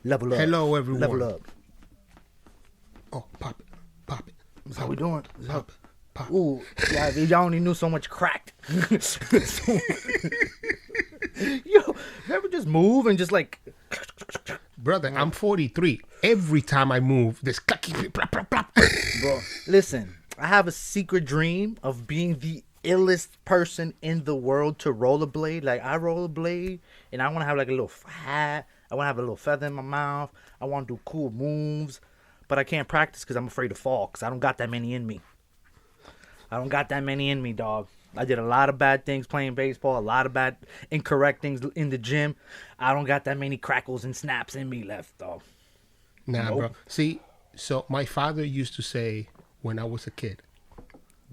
Level up. Hello, everyone. Level up. Oh, pop it. Pop it. That's how we doing? Pop it. Pop it. Ooh, yeah, if y'all only knew so much cracked. Yo, you ever just move and just like... Brother, I'm 43. Every time I move, this clacky, plop, plop, plop. Bro, listen, I have a secret dream of being the illest person in the world to rollerblade. Like, I rollerblade, and I want to have like a little hat. I want to have a little feather in my mouth. I want to do cool moves, but I can't practice because I'm afraid to fall because I don't got that many in me. I don't got that many in me, dog. I did a lot of bad things playing baseball, a lot of bad incorrect things in the gym. I don't got that many crackles and snaps in me left, dog. Nah, Nope. bro. See, so my father used to say when I was a kid,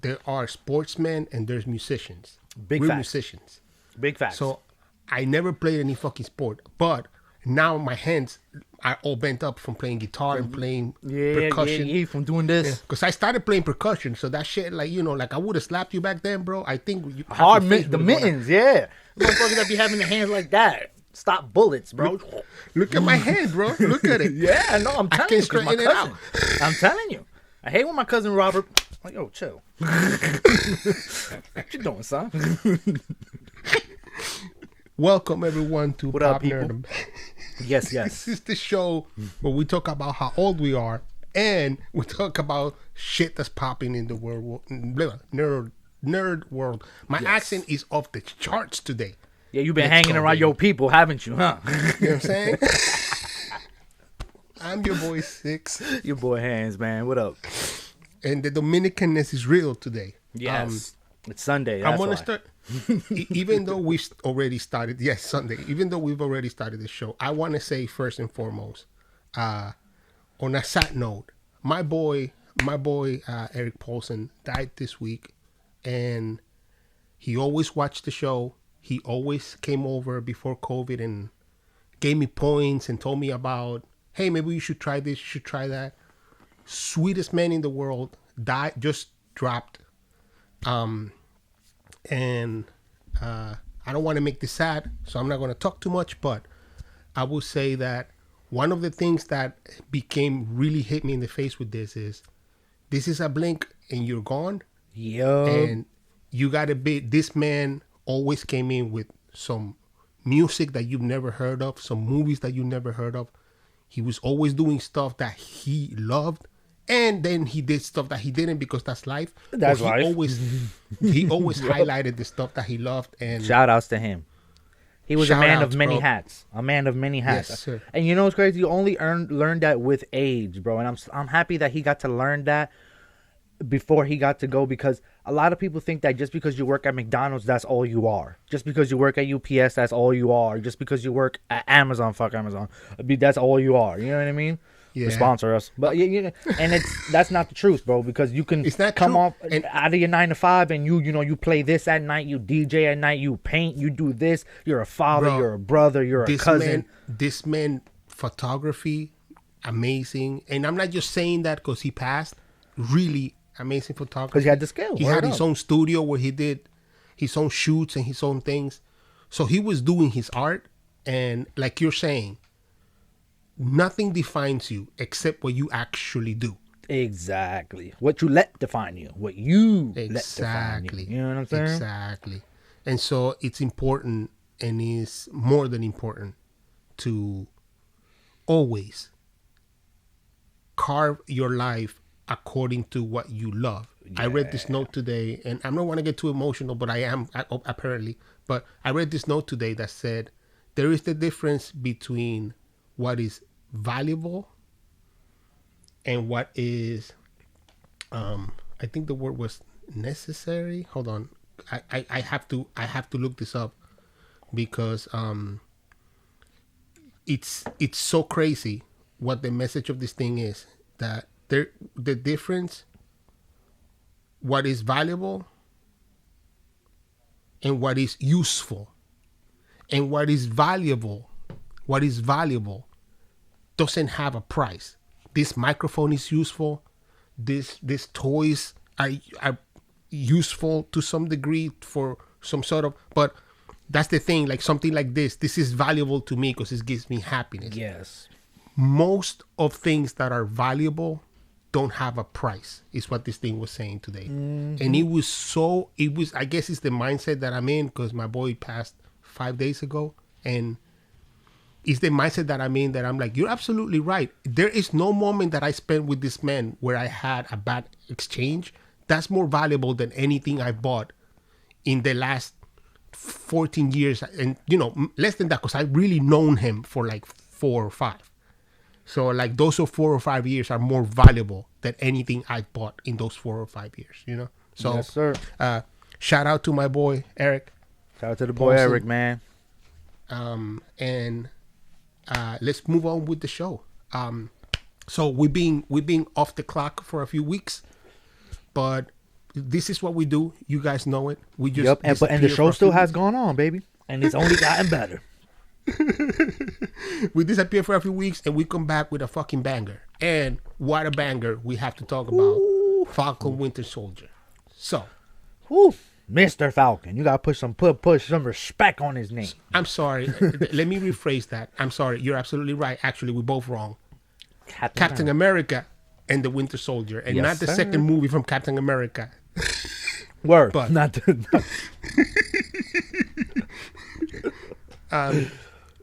there are sportsmen and there's musicians. Big We're facts. musicians. Big facts. So I never played any fucking sport, but now my hands are all bent up from playing guitar and playing percussion. Yeah, from doing this. Because I started playing percussion, so that shit, like, you know, like I would have slapped you back then, bro. I think you Hard half your face the would've gone mittens, yeah. Motherfuckers that be having their hands like that. Stop bullets, bro. Look at my hand, bro. Look at it. Yeah, no, I'm telling can you. 'Cause my straighten it cousin. out. I'm telling you. I hate when my cousin Robert, like, yo, chill. What you doing, son? Welcome, everyone, to What up, people? PopNerdom. Yes, This yes. is the show where we talk about how old we are and we talk about shit that's popping in the world, nerd world. My accent is off the charts today. Yeah, you've been Let's hanging go, around baby. your people, haven't you, huh? You know what I'm saying? I'm your boy Six, Your boy Hanz, man. What up? and the Dominicanness is real today. Yes. It's Sunday. I That's want why. to start, even though we've already started, yes, Sunday, even though we've already started the show, I want to say first and foremost, on a sad note, my boy, Eric Paulson died this week, and he always watched the show. He always came over before COVID and gave me points and told me about, hey, maybe you should try this, you should try that. Sweetest man in the world, died, just dropped. And I don't want to make this sad, so I'm not going to talk too much, but I will say that one of the things that really hit me in the face with this is a blink and you're gone. Yo. And you got to be, this man always came in with some music that you've never heard of, some movies that you never heard of. He was always doing stuff that he loved. And then he did stuff that he didn't because that's life. That's But life. He always highlighted the stuff that he loved. And Shout outs to him. He was a man of Shout-outs, many bro. hats. A man of many hats. Yes, sir. And you know what's crazy? You only learned that with age, bro. And I'm happy that he got to learn that before he got to go, because a lot of people think that just because you work at McDonald's, that's all you are. Just because you work at UPS, that's all you are. Just because you work at Amazon, fuck Amazon, that's all you are. You know what I mean? Yeah. Sponsor us, but and that's not the truth, bro. Because you can It's not come true. off And- out of your 9 to 5, and you play this at night, you DJ at night, you paint, you do this. You're a father, Bro, you're a brother, you're a cousin. This man, photography, amazing. And I'm not just saying that because he passed. Really amazing photography. Because he had the skill. He Word had up. his own studio where he did his own shoots and his own things. So he was doing his art. And like you're saying, nothing defines you except what you actually do. Exactly. What you let define you. What you let Exactly. define you. You know what I'm saying? Exactly. And so it's important, and is more than important, to always carve your life according to what you love. I read this note today, and I don't want to get too emotional, but I am apparently. But I read this note today that said there is the difference between what is valuable and what is, I think the word was necessary. Hold on, I have to look this up because it's so crazy what the message of this thing is, that the difference, what is valuable and what is useful, and what is valuable doesn't have a price. This microphone is useful. These toys are useful to some degree for some sort of, but that's the thing, like something like this is valuable to me because it gives me happiness. Yes. most of things that are valuable don't have a price, is what this thing was saying today. And I guess it's the mindset that I'm in, because my boy passed 5 days ago, and it's the mindset that I'm in, that I'm like, you're absolutely right. There is no moment that I spent with this man where I had a bad exchange. That's more valuable than anything I bought in the last 14 years. And, less than that, because I've really known him for like 4 or 5. So like those 4 or 5 years are more valuable than anything I bought in those 4 or 5 years, So, yes, sir. Shout out to my boy, Eric. Shout out to the boy, Paulson. Eric, man. And let's move on with the show. So we've been off the clock for a few weeks, but this is what we do. You guys know it. We just and the show still has gone on, baby, and it's only gotten better. We disappear for a few weeks, and we come back with a fucking banger. And what a banger we have to talk about. Ooh. Falcon Winter Soldier. So, Mr. Falcon, you gotta push some respect on his name. I'm sorry. Let me rephrase that. I'm sorry. You're absolutely right. Actually, we're both wrong. Captain America and the Winter Soldier, and not the second movie from Captain America. Word, but not.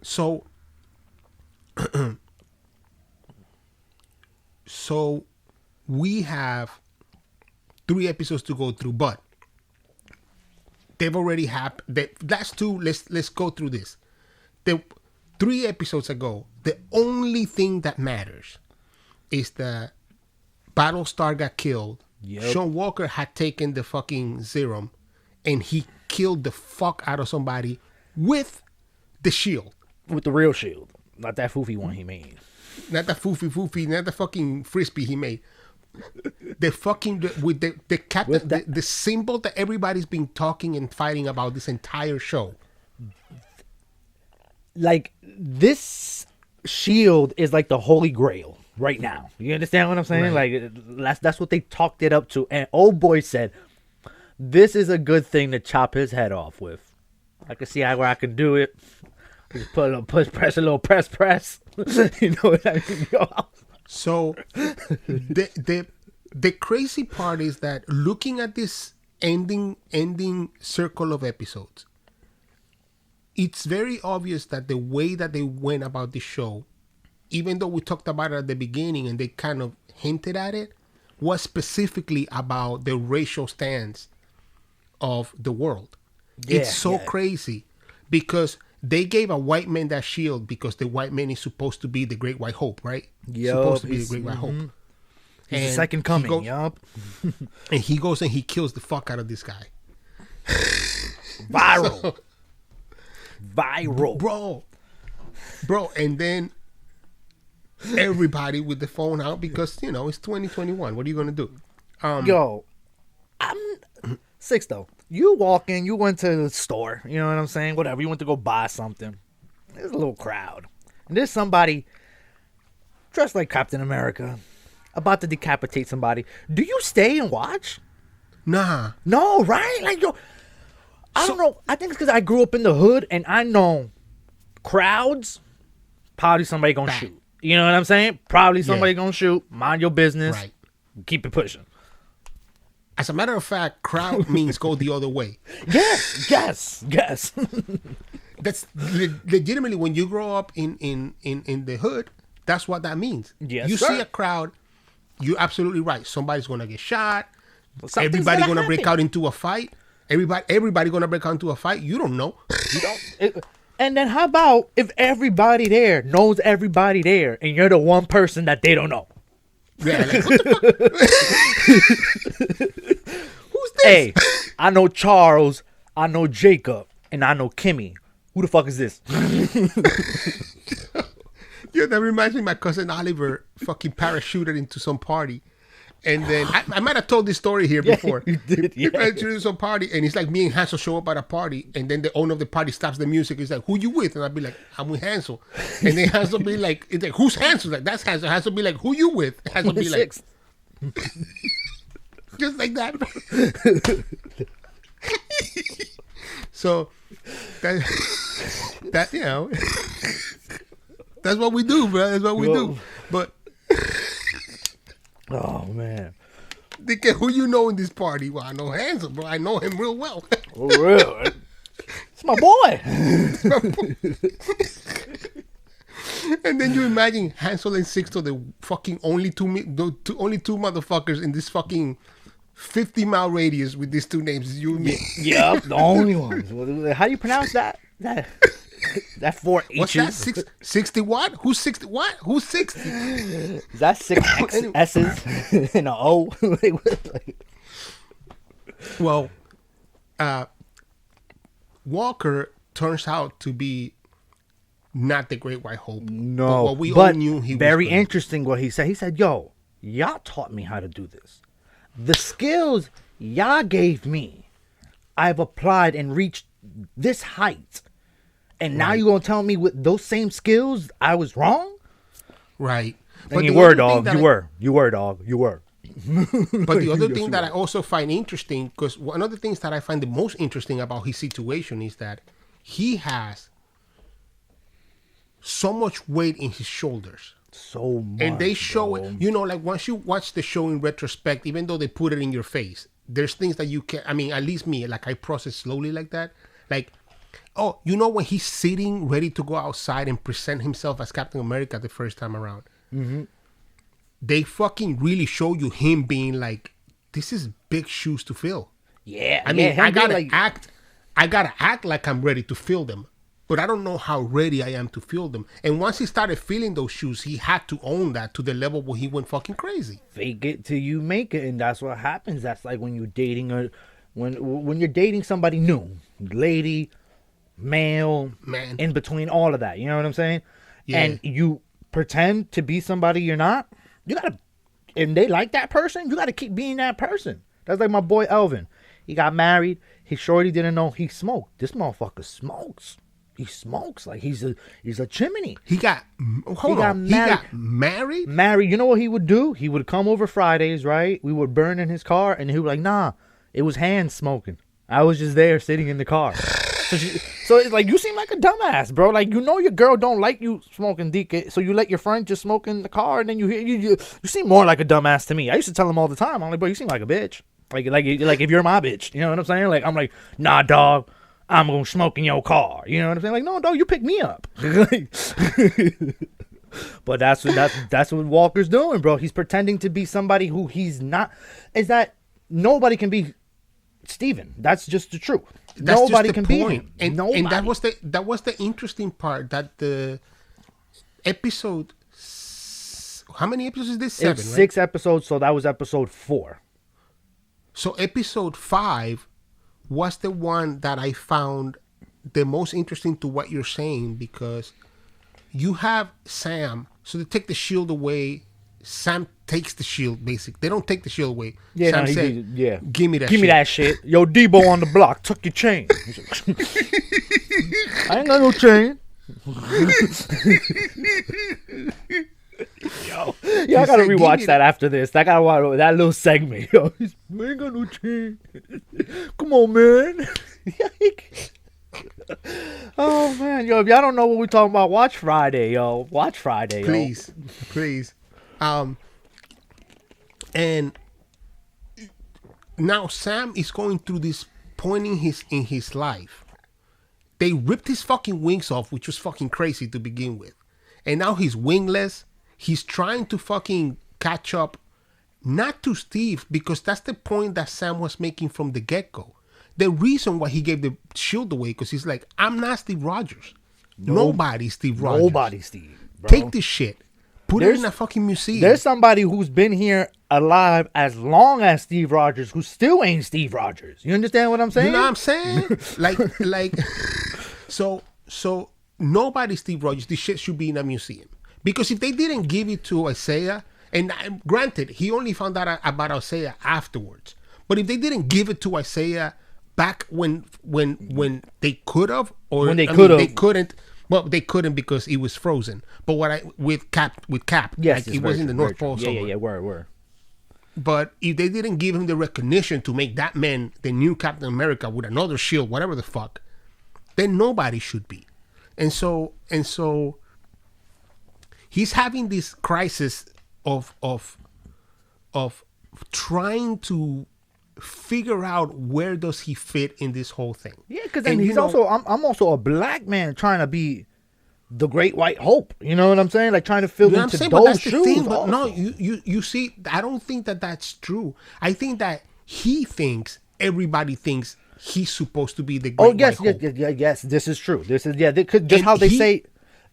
So we have 3 episodes to go through, but they've already happened. The last 2, let's go through this. 3 episodes ago, the only thing that matters is that Battlestar got killed. Yep. Sean Walker had taken the fucking serum, and he killed the fuck out of somebody with the shield. With the real shield. Not that foofy one he made. Not the foofy, not the fucking frisbee he made. The fucking, with the captain, the symbol that everybody's been talking and fighting about this entire show. Like, this shield is like the holy grail right now. You understand what I'm saying? Right. Like, that's what they talked it up to. And old boy said, this is a good thing to chop his head off with. I can see where I can do it. Just put a little press. You know what I mean? So the crazy part is that looking at this ending circle of episodes, it's very obvious that the way that they went about the show, even though we talked about it at the beginning and they kind of hinted at it, was specifically about the racial stance of the world. Yeah, it's so crazy because they gave a white man that shield because the white man is supposed to be the Great White Hope, right? Yeah, supposed to be the Great White Hope. He's the second coming, yup. And he goes and he kills the fuck out of this guy. Viral. Bro, and then everybody with the phone out because, it's 2021. What are you going to do? I'm 6 though. You walk in, you went to the store, you know what I'm saying? Whatever, you went to go buy something. There's a little crowd. And there's somebody dressed like Captain America about to decapitate somebody. Do you stay and watch? Nah. No, right? Like, I don't know. I think it's because I grew up in the hood and I know crowds, probably somebody gonna shoot. You know what I'm saying? Probably somebody gonna shoot. Mind your business. Right. Keep it pushing. As a matter of fact, crowd means go the other way. Yes. That's legitimately when you grow up in the hood. That's what that means. Yes, you see a crowd. You're absolutely right. Somebody's gonna get shot. Everybody's gonna break out into a fight. Everybody gonna break out into a fight. You don't know. And then how about if everybody there knows everybody there, and you're the one person that they don't know? Yeah, like, what the fuck? Who's this? Hey, I know Charles, I know Jacob, and I know Kimmy. Who the fuck is this? Yeah, that reminds me of my cousin Oliver fucking parachuted into some party. And then I might have told this story here before. You did, He parachuted into some party, and it's like me and Hansel show up at a party, and then the owner of the party stops the music. He's like, "Who you with?" And I'd be like, "I'm with Hansel." And then Hansel be like, "It's like, who's Hansel?" Like, "That's Hansel." Hansel be like, "Who you with?" Hansel be like, just like that. So that That's what we do, bro. That's what we do. But oh man, who you know in this party? Well, I know Hanz, bro. I know him real well. For real. It's my boy. And then you imagine Hansel and Sixto, the fucking only two motherfuckers in this fucking 50-mile radius with these two names. You and me. Yeah, the only ones. How do you pronounce that? That 4 H's. What's that? 60 what? Who's 60 what? Who's 60? Is that 6 S's and an O? Well, Walker turns out to be not the Great White Hope. No, but we all knew he was very good. interesting what he said. He said, yo, y'all taught me how to do this. The skills y'all gave me, I've applied and reached this height. And now you're going to tell me with those same skills, I was wrong? Right. But you were, dog. You were, dog. You were. But the other thing that I also find interesting, because one of the things that I find the most interesting about his situation is that he has so much weight in his shoulders. So much. And they show bro. it, you know, like once you watch the show in retrospect, even though they put it in your face, there's things that you can, I mean, at least me, like I process slowly like that. Like, oh, you know, when he's sitting ready to go outside and present himself as Captain America the first time around, they fucking really show you him being like, this is big shoes to fill. Yeah. I mean, yeah, I gotta act like I'm ready to fill them, but I don't know how ready I am to fill them. And once he started filling those shoes, he had to own that to the level where he went fucking crazy. Fake it till you make it, and that's what happens. That's like when you're dating when you're dating somebody new, lady, male, Man. in between all of that. You know what I'm saying? Yeah. And you pretend to be somebody you're not. You gotta, and they like that person. You gotta keep being that person. That's like my boy Elvin. He got married. His shorty didn't know he smoked. This motherfucker smokes. He smokes like he's a chimney. He got married? Married. You know what he would do? He would come over Fridays, right? We would burn in his car, and he would be like, nah, it was Hanz smoking. I was just there sitting in the car. So it's like, you seem like a dumbass, bro. Like, you know your girl don't like you smoking DK, so you let your friend just smoke in the car, and then you seem more like a dumbass to me. I used to tell him all the time. I'm like, bro, you seem like a bitch. Like if you're my bitch, you know what I'm saying? Like, I'm like, nah, dog, I'm gonna smoke in your car. You know what I'm saying? Like, no, dog, you pick me up. But that's what Walker's doing, bro. He's pretending to be somebody who he's not. Is that nobody can be Steven? That's just the truth. That's nobody just the can be point. him. And that was the interesting part, that the episode. How many episodes is this? 7, It's right? 6 episodes, so that was episode 4. So episode 5 was the one that I found the most interesting to what you're saying, because you have Sam. So they take the shield away. Sam takes the shield, basically. They don't take the shield away. Yeah, Sam no, said, yeah. give me that Give shit. me that shit. Yo, Debo on the block. Tuck your chain. I ain't got no chain. Yo, I gotta rewatch that after this. I gotta watch that little segment. Yo, I ain't got no chain. Come on, man. Oh man, yo, if y'all don't know what we're talking about, watch Friday, yo. Watch Friday, Please. And now Sam is going through this point in his life. They ripped his fucking wings off, which was fucking crazy to begin with. And now he's wingless. He's trying to fucking catch up, not to Steve, because that's the point that Sam was making from the get-go. The reason why he gave the shield away, because he's like, I'm not Steve Rogers. Nobody's Steve Rogers. Nobody's Steve, bro. Take this shit. Put it in a fucking museum. There's somebody who's been here alive as long as Steve Rogers who still ain't Steve Rogers. You understand what I'm saying? You know what I'm saying? like, so nobody's Steve Rogers. This shit should be in a museum. Because if they didn't give it to Isaiah, and granted, he only found out about Isaiah afterwards. But if they didn't give it to Isaiah back when they could have, or when they couldn't. Well, they couldn't because he was frozen. But with Cap, yes, like, he was in the North Pole somewhere. Yeah, word. But if they didn't give him the recognition to make that man the new Captain America with another shield, whatever the fuck, then nobody should be. And so he's having this crisis of trying to figure out where does he fit in this whole thing. Yeah, because then he's also I'm also a black man trying to be the great white hope. You know what I'm saying? Like trying to fill into those shoes. But no, you see, I don't think that that's true. I think that he thinks everybody thinks he's supposed to be the great white hope. Yes, this is true. This is just how they say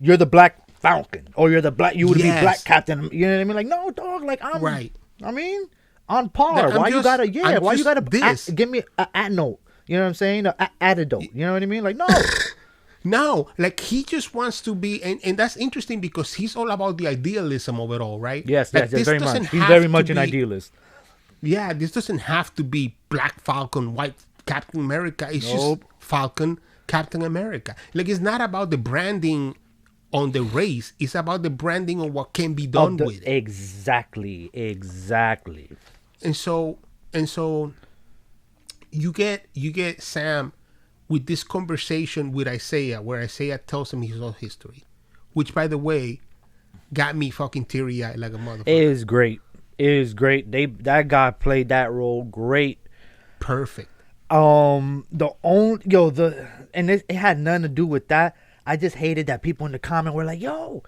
you're the black Falcon or you're the black. You would be black Captain. You know what I mean? Like no, dog. Like I'm right. I mean, on par. Why you gotta give me a note? You know what I'm saying? A antidote. You know what I mean? Like no. No, like he just wants to be, and that's interesting because he's all about the idealism of it all, right? Yes, very much. He's very much an idealist. Yeah, this doesn't have to be Black Falcon, White Captain America. It's just Falcon, Captain America. Like it's not about the branding on the race. It's about the branding on what can be done with it. Exactly. And so you get Sam with this conversation with Isaiah, where Isaiah tells him his own history, which, by the way, got me fucking teary-eyed like a motherfucker. It is great. That guy played that role great. Perfect. And it had nothing to do with that. I just hated that people in the comment were like, yo,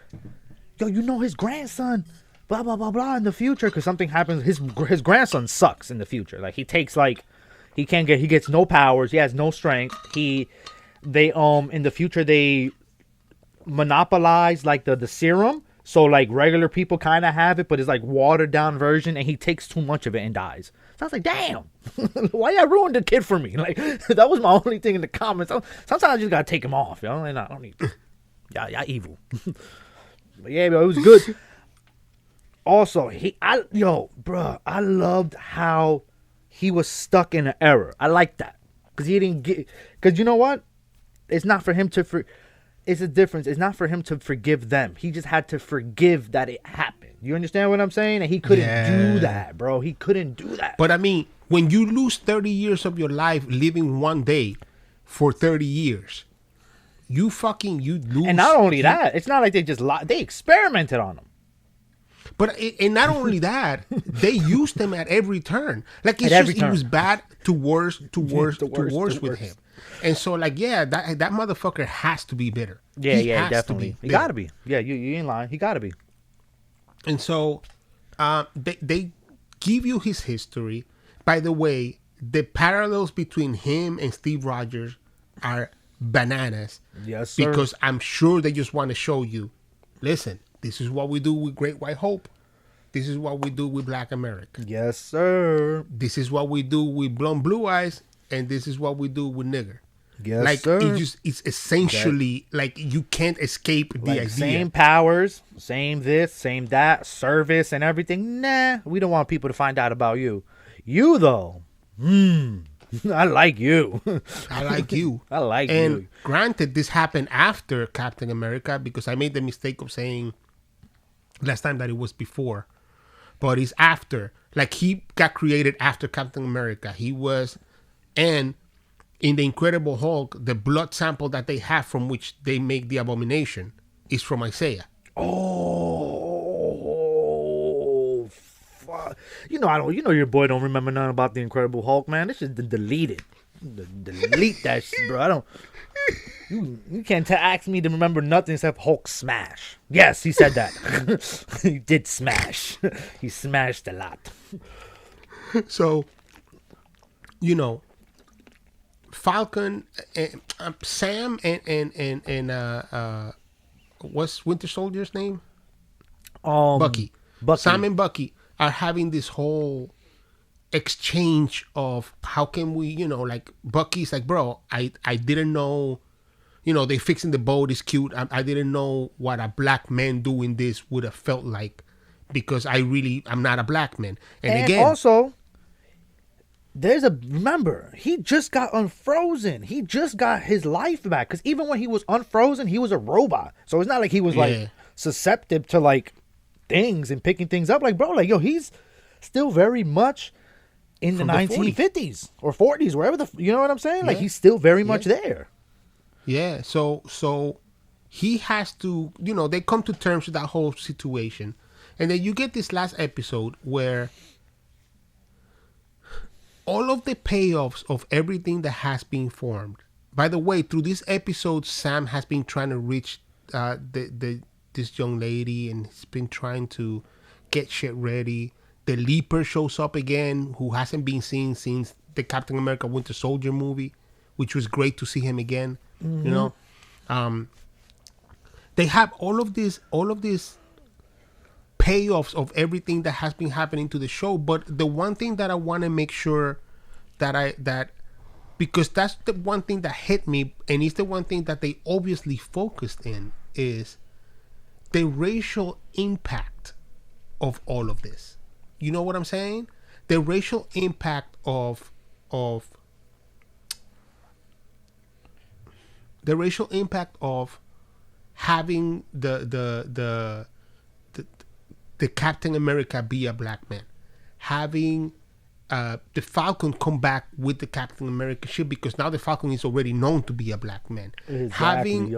you know his grandson, blah blah blah blah in the future, because something happens. His grandson sucks in the future. Like he gets no powers. He has no strength. In the future they monopolize like the serum. So like regular people kind of have it, but it's like watered down version, and he takes too much of it and dies. So I was like, damn, why y'all ruined the kid for me? Like that was my only thing in the comments. Sometimes I just gotta take him off, yo. I don't need. Y'all evil. But yeah, bro, it was good. Also, I loved how he was stuck in an error. I like that. Because he didn't get... Because you know what? It's not for him to... It's a difference. It's not for him to forgive them. He just had to forgive that it happened. You understand what I'm saying? And he couldn't do that, bro. He couldn't do that. But I mean, when you lose 30 years of your life living one day for 30 years, you lose... And not only that, it's not like they just... They experimented on him. But and not only that, they used him at every turn. Like it was bad to worse with him. And so like that motherfucker has to be bitter. Yeah, definitely. He gotta be. Yeah, you ain't lying. He gotta be. And so they give you his history. By the way, the parallels between him and Steve Rogers are bananas. Yes, sir. Because I'm sure they just want to show you, listen, this is what we do with Great White Hope. This is what we do with Black America. Yes, sir. This is what we do with Blonde Blue Eyes, and this is what we do with nigger. Yes, sir. It's essentially like you can't escape the idea. Same powers, same this, same that, service and everything. Nah, we don't want people to find out about you. You though, I like you. I like you. I like you. And granted, this happened after Captain America because I made the mistake of saying last time that it was before. But it's after. Like, he got created after Captain America. And in the Incredible Hulk, the blood sample that they have from which they make the Abomination is from Isaiah. Oh, fuck. Your boy don't remember nothing about the Incredible Hulk, man. This is deleted. Delete that shit, bro. You can't ask me to remember nothing except Hulk smash. Yes, he said that. He did smash. He smashed a lot. So, Falcon, Sam, and what's Winter Soldier's name? Bucky. Sam and Bucky are having this whole exchange of how can we, like Bucky's like, bro, I didn't know, they fixing the boat is cute. I didn't know what a black man doing this would have felt like because I'm not a black man. And again, also, remember, he just got unfrozen. He just got his life back. Because even when he was unfrozen, he was a robot. So it's not like he was like susceptible to like things and picking things up. Like, bro, like, yo, he's still very much in the 1950s or 40s, wherever you know what I'm saying? Yeah. Like, he's still very much there. Yeah. So he has to, they come to terms with that whole situation. And then you get this last episode where all of the payoffs of everything that has been formed. By the way, through this episode, Sam has been trying to reach this young lady, and he's been trying to get shit ready. The Leaper shows up again, who hasn't been seen since the Captain America Winter Soldier movie, which was great to see him again. They have all of these payoffs of everything that has been happening to the show. But the one thing that I want to make sure that because that's the one thing that hit me, and it's the one thing that they obviously focused in, is the racial impact of all of this. You know what I'm saying? The racial impact of having the Captain America be a black man, having the Falcon come back with the Captain America ship, because now the Falcon is already known to be a black man. Exactly, having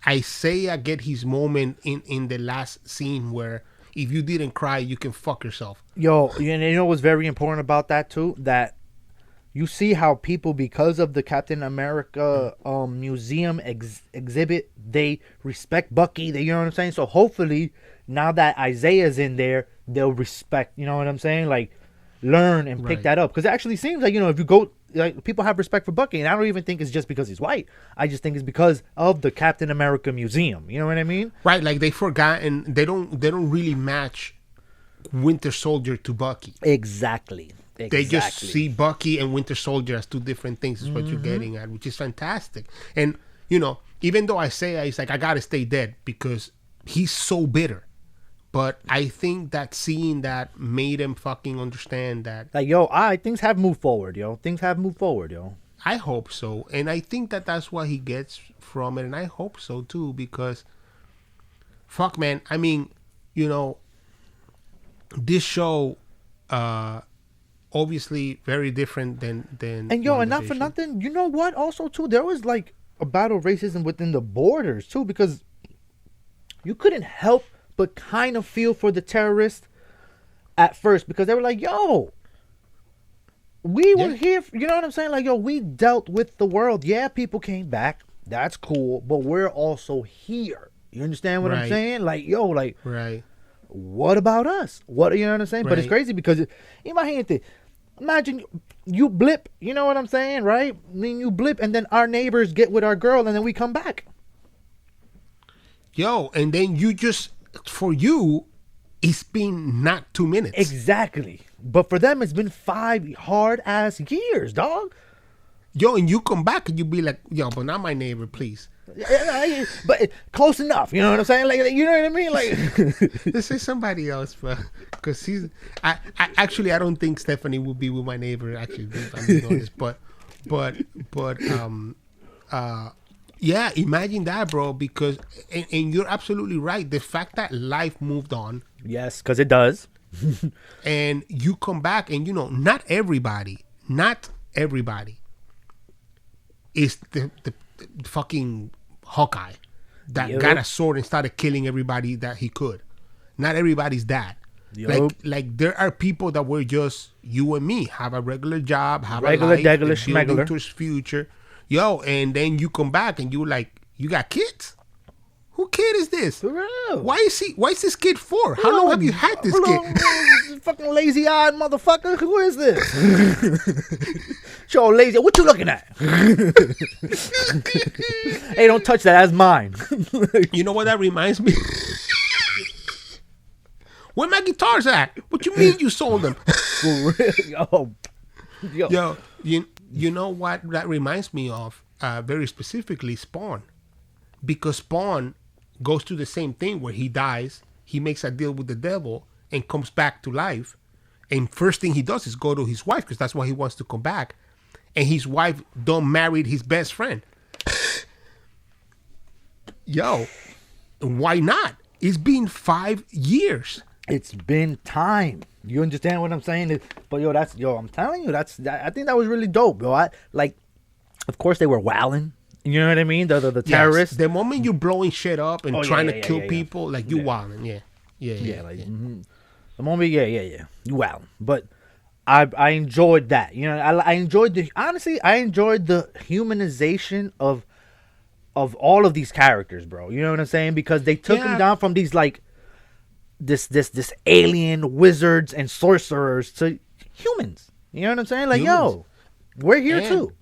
Isaiah get his moment in the last scene where if you didn't cry, you can fuck yourself. Yo, you know what's very important about that too? That you see how people, because of the Captain America museum exhibit, they respect Bucky. You know what I'm saying? So hopefully, now that Isaiah's in there, they'll respect. You know what I'm saying? Like, learn and pick that up, because it actually seems like, if you go, like, people have respect for Bucky, and I don't even think it's just because he's white. I just think it's because of the Captain America museum. You know what I mean? Right, like they forgot, and they don't really match Winter Soldier to Bucky. Exactly. They just see Bucky and Winter Soldier as two different things, is what you're getting at, which is fantastic. And, even though Isaiah is like, I gotta stay dead because he's so bitter. But I think that seeing that made him fucking understand that. Like, yo, things have moved forward, yo. Things have moved forward, yo. I hope so. And I think that that's what he gets from it. And I hope so, too, because, fuck, man. I mean, this show, obviously very different than and yo, and not for nothing, you know what, also too, there was like a battle of racism within the borders too, because you couldn't help but kind of feel for the terrorists at first, because they were like, yo, we were here, you know what I'm saying, like, yo, we dealt with the world. Yeah, people came back, that's cool, but we're also here. You understand what I'm saying? Like, yo, like, what about us? What, you know what I'm saying? But it's crazy because imagine you blip, you know what I'm saying, right? I mean, you blip, and then our neighbors get with our girl, and then we come back. Yo, and then for you, it's been not 2 minutes. Exactly. But for them, it's been 5 hard-ass years, dog. Yo, and you come back, and you be like, yo, but not my neighbor, please. But close enough, you know what I'm saying? Like, you know what I mean? Like, let's say somebody else, bro, because I actually, I don't think Stephanie will be with my neighbor. Actually, I'm being honest, but yeah, imagine that, bro. Because and you're absolutely right. The fact that life moved on, yes, because it does, and you come back, and not everybody is the fucking Hawkeye that got a sword and started killing everybody that he could. Not everybody's that. Like there are people that were just you and me, have a regular job, have regular, a life, regular schmegular towards future. Yo, and then you come back and you like, you got kids? Who kid is this? For real. Why is this kid 4? How long have you had this kid? Fucking lazy-eyed motherfucker. Who is this? Yo, lazy. What you looking at? Hey, don't touch that. That's mine. You know what that reminds me? Where my guitars at? What you mean you sold them? For real. Yo, you know what that reminds me of? Very specifically, Spawn. Because Spawn goes through the same thing where he dies, he makes a deal with the devil and comes back to life, and first thing he does is go to his wife, because that's why he wants to come back, and his wife done married his best friend. Yo, why not? It's been 5 years. It's been time. You understand what I'm saying? But I'm telling you, I think that was really dope, bro. Of course they were wilding. You know what I mean? The terrorists. The moment you're blowing shit up and trying to kill people, like you wilding. Yeah. Like the moment, yeah. You wow. But I enjoyed that. You know, I enjoyed the humanization of all of these characters, bro. You know what I'm saying? Because they took them down from these like this alien wizards and sorcerers to humans. You know what I'm saying? Like, yo, we're here too.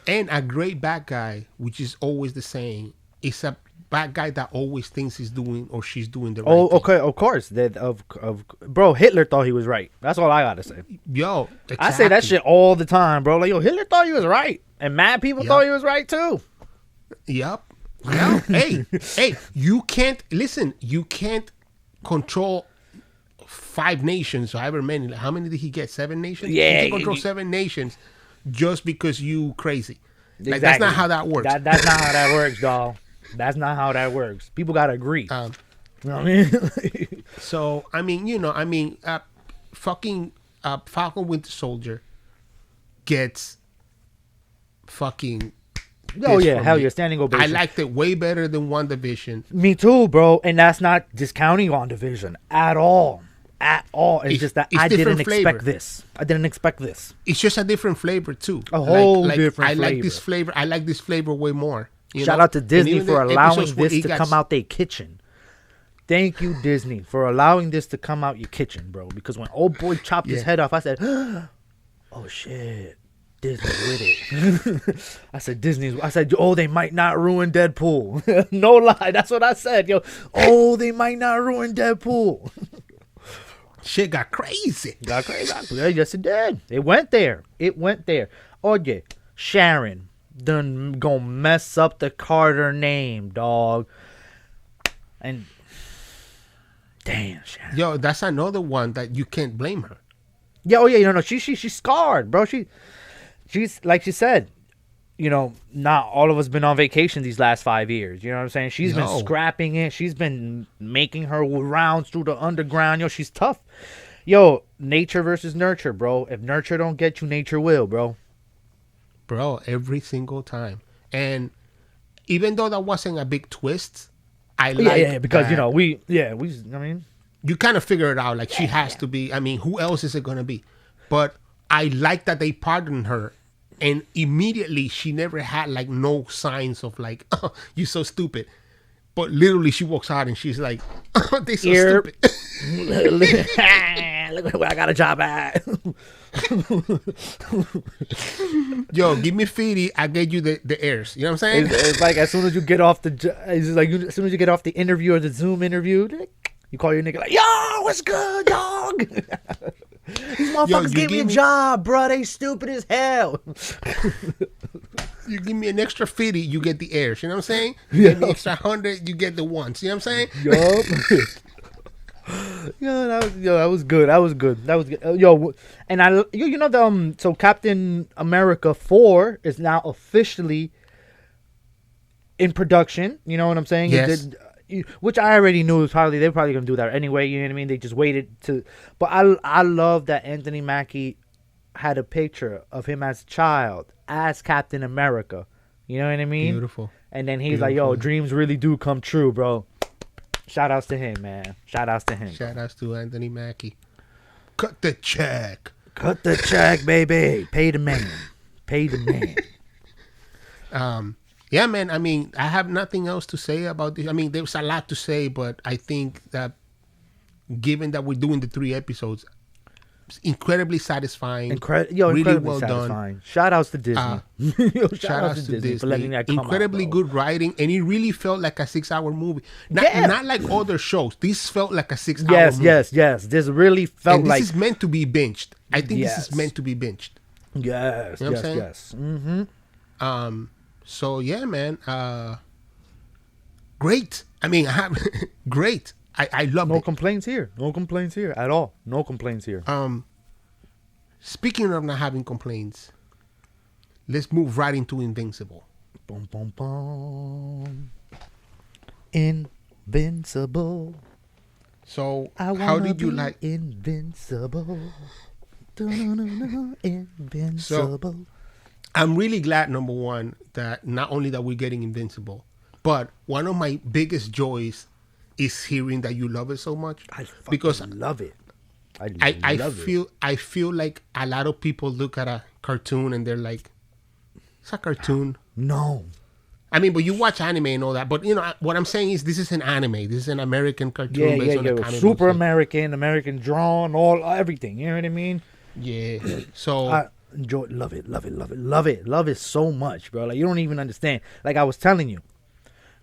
And a great bad guy, which is always the same, is a bad guy that always thinks he's doing or she's doing the right thing. Okay, of course. Bro, Hitler thought he was right. That's all I gotta say. Yo, exactly. I say that shit all the time, bro. Like, yo, Hitler thought he was right, and mad people thought he was right too. Yep. Hey, you can't control 5 nations, however many. How many did he get? 7 nations? Yeah. You can control 7 nations just because you crazy. Like, exactly. That's not how that works. That's not how that works, dog. That's not how that works. People gotta agree. You know what I mean? So, fucking Falcon Winter Soldier gets fucking... Oh yeah, hell yeah, standing ovation. I liked it way better than WandaVision. Me too, bro. And that's not discounting WandaVision at all. It's just that I didn't expect this. It's just a different flavor too. A whole different flavor. I like this flavor way more. Shout out to Disney for allowing this to come out their kitchen. Thank you, Disney, for allowing this to come out your kitchen, bro. Because when old boy chopped his head off, I said, "Oh shit, Disney with it." I said, "Oh, they might not ruin Deadpool." No lie, that's what I said, yo. Oh, they might not ruin Deadpool. Shit got crazy. Yes, it did. It went there. Oh yeah, Sharon done gonna mess up the Carter name, dog. And damn, Sharon. Yo, that's another one that you can't blame her. Yeah, oh yeah, no, she's scarred, bro. She's like she said, you know, not all of us been on vacation these last 5 years. You know what I'm saying? She's been scrapping it. She's been making her rounds through the underground. Yo, she's tough. Yo, nature versus nurture, bro. If nurture don't get you, nature will, bro. Bro, every single time. And even though that wasn't a big twist, I like because that. You know I mean, you kind of figure it out. Like she has to be. I mean, who else is it gonna be? But I like that they pardoned her. And immediately, she never had, like, no signs of, like, oh, you're so stupid. But literally, she walks out and she's like, oh, they're so stupid. Look where I got a job at. Yo, give me 50, I get you the heirs. You know what I'm saying? It's like as soon as you get off the interview or the Zoom interview, you call your nigga like, yo, what's good, dog? These motherfuckers gave me a job, bro. They stupid as hell. You give me an extra 50, you get the heirs. You know what I'm saying? You get the extra 100, you get the ones. You know what I'm saying? Yup. That was good. Yo, and you know so Captain America 4 is now officially in production. You know what I'm saying? Yes. Which I already knew they're probably gonna do that anyway. You know what I mean? They just waited to. But I love that Anthony Mackie had a picture of him as a child as Captain America. You know what I mean? Beautiful. And then he's like, "Yo, dreams really do come true, bro." Shout outs to him, man. Shout outs to him. Shout outs to Anthony Mackie. Cut the check. Cut the check, baby. Pay the man. Yeah, man. I mean, I have nothing else to say about this. I mean, there's a lot to say, but I think that given that we're doing the 3 episodes, it's incredibly satisfying. Really well satisfying. Done. Shout outs to Disney. Shout outs to Disney for letting that come incredibly out, good writing, and it really felt like a 6-hour movie. Not like other shows. This felt like a 6-hour movie. Yes. This really felt and like this is meant to be binged. I think this is meant to be binged. Yes. You know what I'm saying? Yes. Mm-hmm. So yeah, man. Great. I mean, great. I love it. No complaints here at all. No complaints here. Speaking of not having complaints, let's move right into Invincible. Boom, boom, boom. Invincible. So, how did you like Invincible? Invincible. So, I'm really glad, number one, that not only that we're getting Invincible, but one of my biggest joys is hearing that you love it so much. Because I love it. I feel like a lot of people look at a cartoon and they're like, it's a cartoon. No. I mean, but you watch anime and all that. But, what I'm saying is this is an anime. This is an American cartoon based on a comic super book. American drawn, everything. You know what I mean? Yeah. So I love it so much, bro. Like, you don't even understand. Like I was telling you,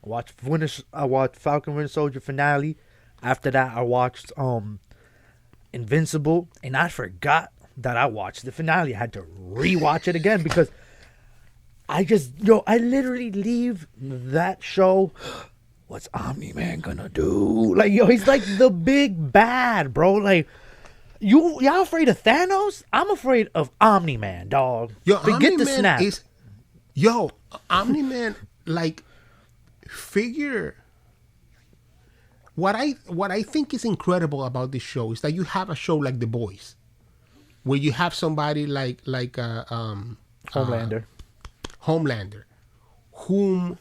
I watched Falcon Winter Soldier finale. After that, I watched Invincible, and I forgot that I watched the finale. I had to rewatch it again because I literally leave that show. What's Omni-Man gonna do? Like, he's like the big bad, bro. Like, y'all afraid of Thanos? I'm afraid of Omni-Man, dog. Forget the snap. Omni-Man, like, figure. What I think is incredible about this show is that you have a show like The Boys, where you have somebody like Homelander, whom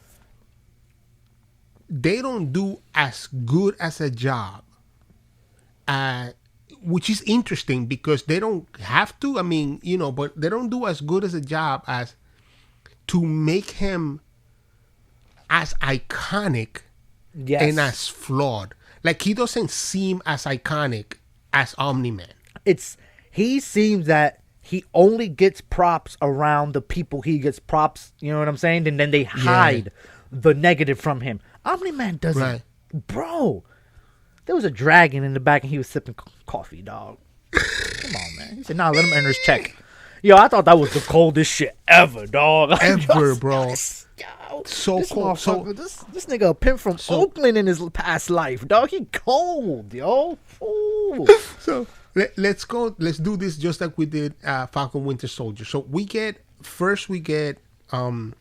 they don't do as good as a job, which is interesting because they don't have to. I mean, but they don't do as good as a job as to make him as iconic and as flawed. Like, he doesn't seem as iconic as Omni-Man. He seems that he only gets props around the people he gets props, you know what I'm saying? And then they hide the negative from him. Omni-Man doesn't. Right. Bro, there was a dragon in the back and he was sipping coffee, dog. Come on, man. He said, nah, let him earn his check. Yo, I thought that was the coldest shit ever, dog. Ever, bro. Yo, so cold. So this nigga a pimp from Oakland in his past life, dog. He cold, yo. Ooh. So let's go. Let's do this just like we did Falcon Winter Soldier. So we get the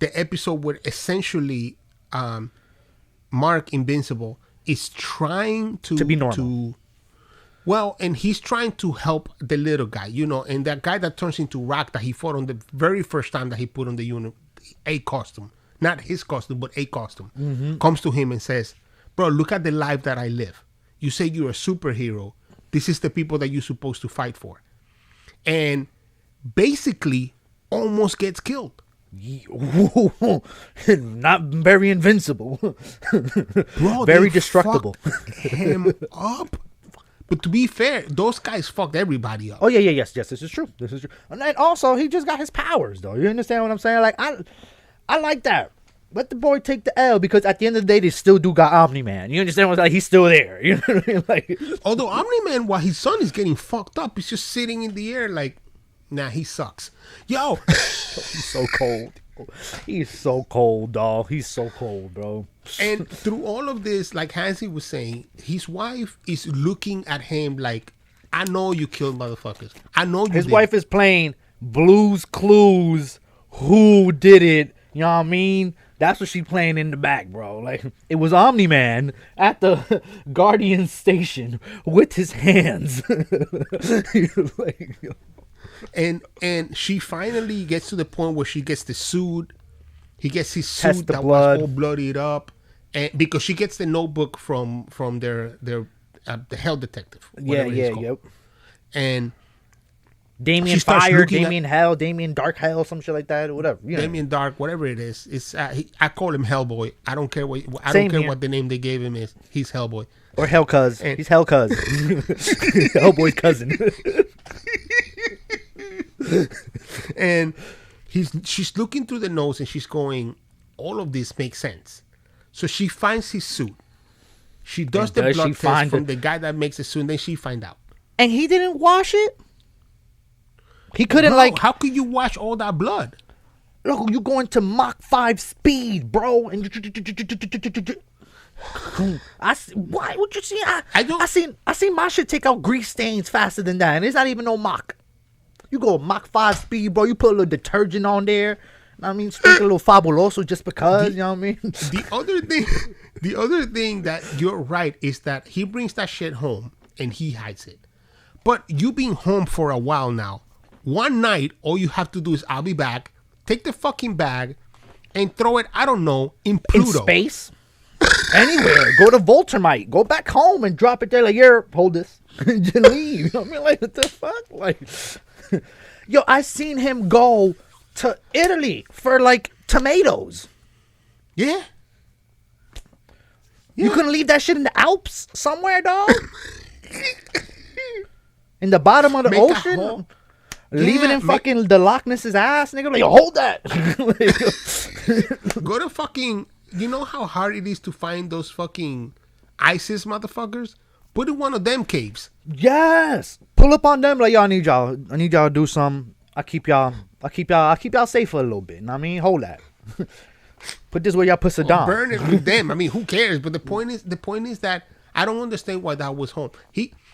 episode where essentially Mark Invincible is trying to be normal. And he's trying to help the little guy, and that guy that turns into Rock that he fought on the very first time that he put on the a costume, not his costume, but a costume, comes to him and says, bro, look at the life that I live. You say you're a superhero. This is the people that you're supposed to fight for. And basically almost gets killed. Not very invincible. Bro, very destructible. Him up. But to be fair, those guys fucked everybody up. Oh, yes, this is true. And then also, he just got his powers, though. You understand what I'm saying? Like, I like that. Let the boy take the L, because at the end of the day, they still do got Omni-Man. You understand what I'm saying? Like, he's still there. You know what I mean? Like, although Omni-Man, while his son is getting fucked up, he's just sitting in the air like, nah, he sucks. Yo. He's so cold. He's so cold, dog. He's so cold, bro. And through all of this, like Hansi was saying, his wife is looking at him like, I know you killed motherfuckers. I know you His wife is playing Blue's Clues. Who did it? You know what I mean? That's what she's playing in the back, bro. Like, it was Omni-Man at the Guardian station with his hands. Like, and she finally gets to the point where she gets the suit. He gets his suit that was all bloodied up, and because she gets the notebook from their the Hell Detective. Yep. And Damien Fire, Damien Hell, Damien Dark Hell, some shit like that, or whatever. Damien Dark, whatever it is. It's I call him Hellboy. I don't care what what the name they gave him is. He's Hellboy or Hell Cuz. He's Hell Cuz. Hellboy's cousin. And she's looking through the notes and she's going, all of this makes sense. So she finds his suit. She does the blood test from the guy that makes the suit, and then she find out. And he didn't wash it? He couldn't, how could you wash all that blood? Look, you going to Mach 5 speed, bro. And why would you see? I seen my shit take out grease stains faster than that, and it's not even no Mach. You go Mach 5 speed, bro. You put a little detergent on there. I mean, sprinkle a little Fabuloso just because, you know what I mean? The other thing that you're right is that he brings that shit home and he hides it. But you being home for a while now, one night, all you have to do is, I'll be back. take the fucking bag and throw it, I don't know, in Pluto. In space? Anywhere. Go to Voltermite. Go back home and drop it there. Like, here, hold this. Just leave. You know what I mean? Like, what the fuck? Like, yo, I seen him go to Italy for, like, tomatoes. Yeah. You couldn't leave that shit in the Alps somewhere, dog? In the bottom of the ocean? Leave it in fucking the Loch Ness's ass, nigga. Like, hold that. Go to fucking... You know how hard it is to find those fucking ISIS motherfuckers? Put in one of them caves. Yes. Pull up on them. Like, yo, I need y'all to do something. I'll keep y'all safe for a little bit. You know what I mean? Hold that. Put this where y'all put Saddam. Burn it with them. I mean, who cares? But the point is that I don't understand why that was home.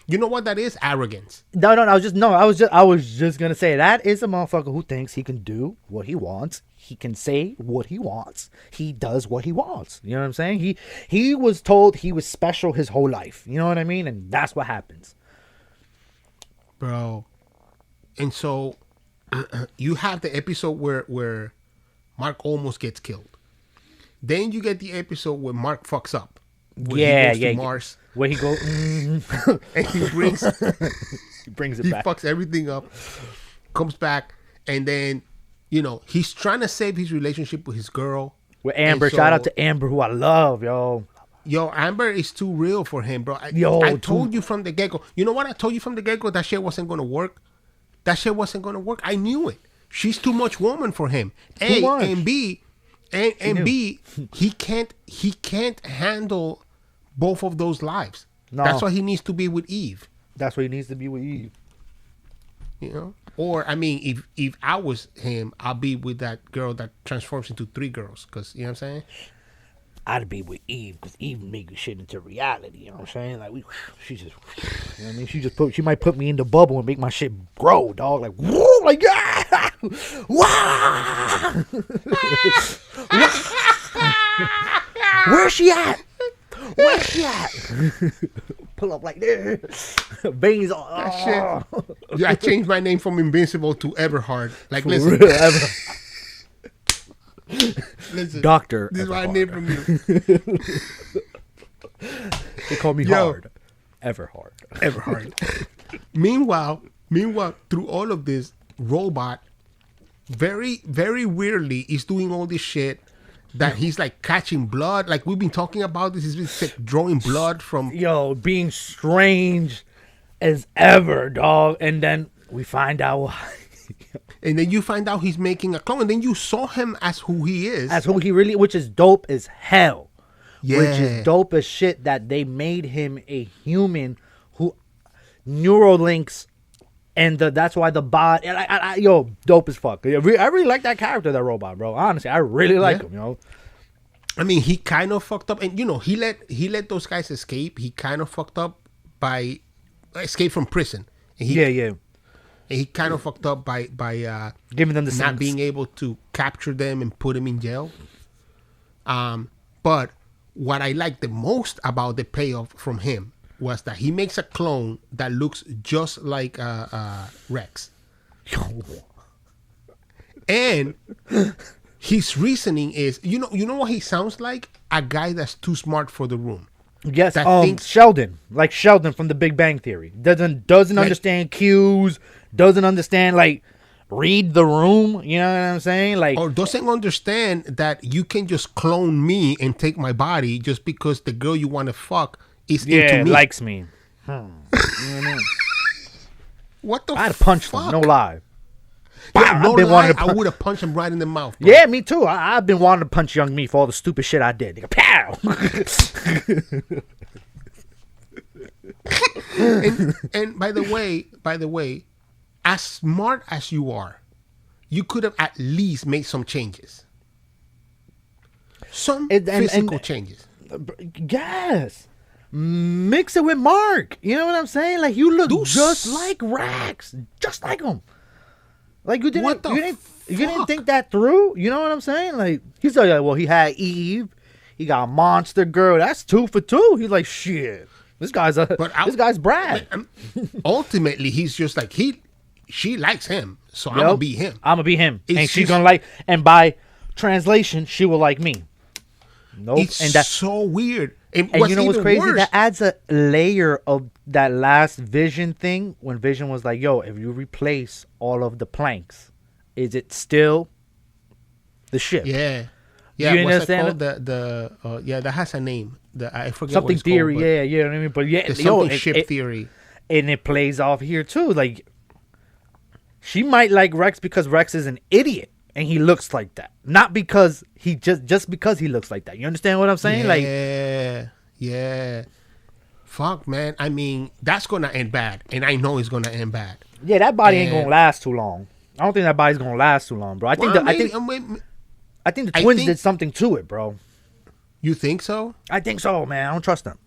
You know what that is? Arrogance. No. I was just gonna say that is a motherfucker who thinks he can do what he wants. He can say what he wants. He does what he wants. You know what I'm saying? He was told he was special his whole life. You know what I mean? And that's what happens, bro. And so you have the episode where Mark almost gets killed. Then you get the episode where Mark fucks up. Where he goes to Mars. Where he goes and he brings it back. He fucks everything up, comes back, and then, you know, he's trying to save his relationship with his girl. With Amber. Shout out to Amber, who I love, yo. Yo, Amber is too real for him, bro. I told you from the get-go. You know what? I told you from the get-go that shit wasn't going to work. That shit wasn't going to work. I knew it. She's too much woman for him. A, and B, and B, he can't handle both of those lives. No. That's why he needs to be with Eve. That's why he needs to be with Eve. You know? Or, I mean, if I was him, I'll be with that girl that transforms into 3 girls. Because, you know what I'm saying? I'd be with Eve because Eve make shit into reality. You know what I'm saying? Like, she just, you know what I mean? She might put me in the bubble and make my shit grow, dog. Like, whoa, like, yeah! Wow! Where's she at? Where's she at? Pull up like this. Veins on. Oh. Yeah, I changed my name from Invincible to Everhard. Like, For listen. real, Listen. Doctor. This is what I named from you. They call me Hard. Everhard. Meanwhile, through all of this, Robot very, very weirdly is doing all this shit that he's like catching blood. Like we've been talking about this. He's been drawing blood from... being strange as ever, dog. And then we find out why. And then you find out he's making a clone. And then you saw him as who he is. As who he really... Which is dope as hell. Yeah. Which is dope as shit that they made him a human who... Neurolinks... And that's why the bot... dope as fuck. I really like that character, that Robot, bro. Honestly, I really like him, yo. I mean, he kind of fucked up. And, you know, he let those guys escape. He kind of fucked up by... Escape from prison. And And he kind of fucked up by giving them the not being able to capture them and put them in jail. But what I like the most about the payoff from him was that he makes a clone that looks just like Rex. And his reasoning is, you know what he sounds like? A guy that's too smart for the room. Yes, Sheldon. Like Sheldon from The Big Bang Theory. Doesn't understand cues, doesn't understand, like, read the room, you know what I'm saying? Like, or doesn't understand that you can just clone me and take my body just because the girl you want to fuck is into me. Likes me. You know what I mean? What the fuck? I'd punch him, no lie. Yeah, no lie, I would have punched him right in the mouth. Bro. Yeah, me too. I've been wanting to punch young me for all the stupid shit I did. Nigga, pow! and by the way, as smart as you are, you could have at least made some changes. Some physical changes. Yes. Mix it with Mark. You know what I'm saying? Like, you look just like Rex. Just like him. Like, you didn't think that through? You know what I'm saying? Like, he's like, well, he had Eve. He got Monster Girl. That's 2 for 2. He's like, shit. This guy's Brad. Ultimately, he's just like, she likes him, so I'm gonna be him. I'm gonna be him, It's and she's just- gonna like. And by translation, she will like me. Nope. It's and that, so weird. And you know what's crazy? Worse, That adds a layer of that last Vision thing when Vision was like, "Yo, if you replace all of the planks, is it still the ship?" Yeah. You What's understand that called? That has a name. I forget something what it's theory. called, Yeah, you know what I mean. But yeah, there's yo, something ship theory. and it plays off here too. Like, she might like Rex because Rex is an idiot and he looks like that, not because he just because he looks like that. You understand what I'm saying? Yeah. Fuck, man. I mean, that's gonna end bad, and I know it's gonna end bad. Yeah, that body ain't gonna last too long. I don't think that body's gonna last too long, bro. I think I think the twins did something to it, bro. You think so? I think so, man. I don't trust them.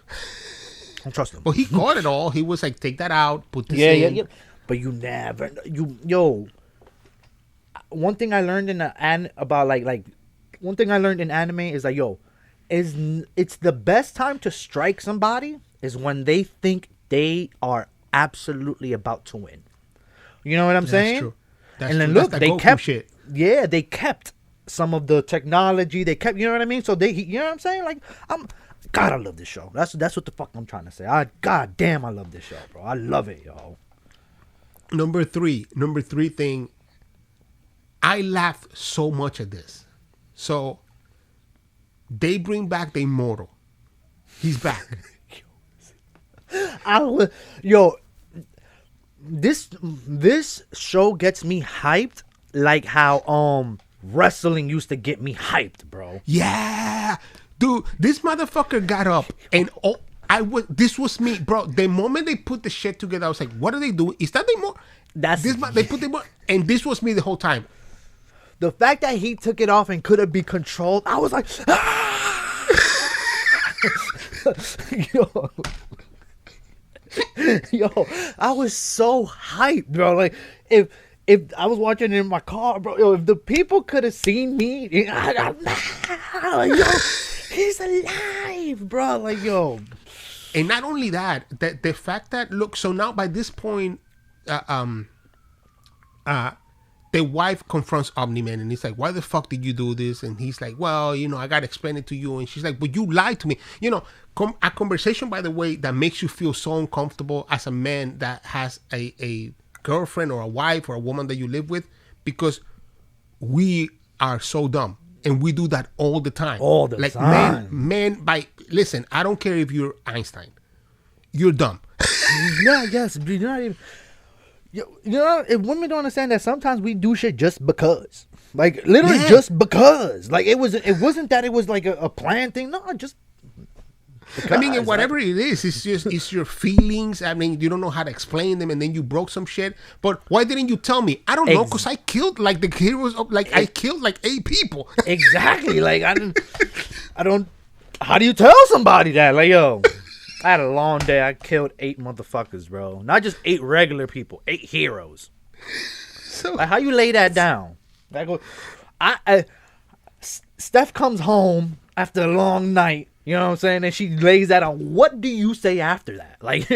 I don't trust them. Well, he caught it all. He was like, take that out, put this in. Yeah. But you never, one thing I learned one thing I learned in anime is like, it's the best time to strike somebody is when they think they are absolutely about to win. You know what I'm saying? True. That's and then true. look, That's they Goku kept shit. Yeah, they kept some of the technology. They kept, you know what I mean? So you know what I'm saying? Like, God, I love this show. That's what the fuck I'm trying to say. God damn, I love this show, bro. I love it, yo. Number three thing. I laughed so much at this. So they bring back the Immortal. He's back. This show gets me hyped like how wrestling used to get me hyped, bro. Yeah, dude, this motherfucker got up and this was me, bro. The moment they put the shit together, I was like, what are they doing? Is that the more? They put the more, and this was me the whole time. The fact that he took it off and couldn't be controlled, I was like, yo, I was so hyped, bro. Like, if I was watching it in my car, bro, if the people could have seen me, yo, he's alive, bro. Like, yo. And not only that, the fact that, look, so now by this point, the wife confronts Omni-Man and he's like, why the fuck did you do this? And he's like, well, I got to explain it to you. And she's like, but you lied to me. A conversation, by the way, that makes you feel so uncomfortable as a man that has a girlfriend or a wife or a woman that you live with, because we are so dumb. And we do that all the time. All the time. Listen, I don't care if you're Einstein. You're dumb. Yeah, yes. You're not even... if women don't understand that sometimes we do shit just because, like, literally just because, like, it wasn't that it was like a planned thing. No, just because. I mean, and whatever it is, it's your feelings. I mean, you don't know how to explain them, and then you broke some shit. But why didn't you tell me? I don't know, because I killed like the heroes of I killed like 8 people. Exactly. Like, I don't. How do you tell somebody that? Like, yo. I had a long day. I killed 8 motherfuckers, bro. Not just 8 regular people, 8 heroes. So, like, how you lay that down? Steph comes home after a long night. You know what I'm saying? And she lays that on. What do you say after that? Like